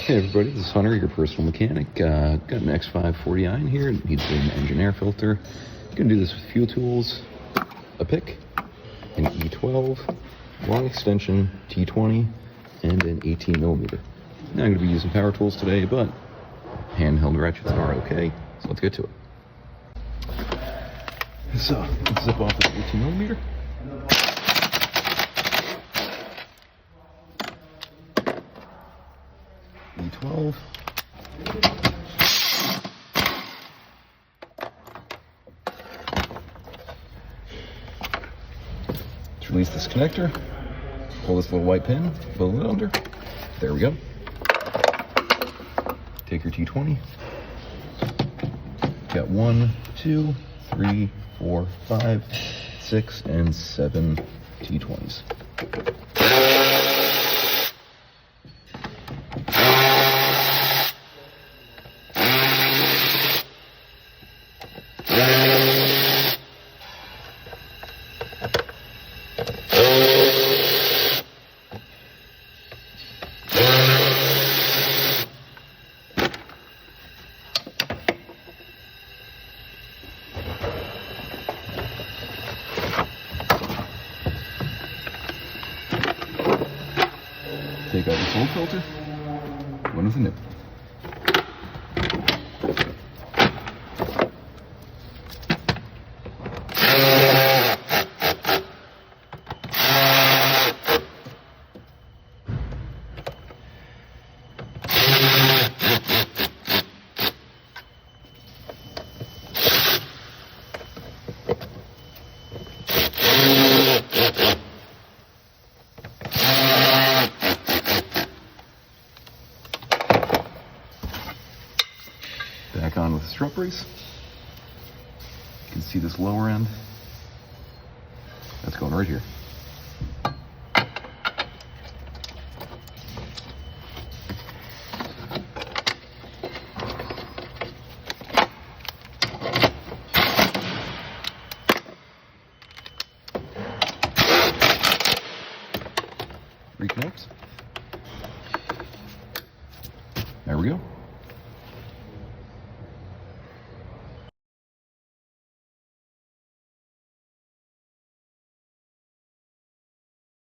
Hey everybody, this is Hunter, your personal mechanic. Got an X5 40i in here. It needs an engine air filter. You can do this with fuel tools, a pick, an E12, long extension, T20, and an 18 millimeter. Now I'm going to be using power tools today, but handheld ratchets are okay, so let's get to it. So, let's zip off this 18 millimeter. E12. Let's release this connector. Pull this little white pin, pull it under. There we go. Take your T20. Got 1, 2, 3, 4, 5, 6, and 7 T20s. Take out this old filter, one with a nip. Back on with the strut brace. You can see this lower end. That's going right here. Reconnect. There we go.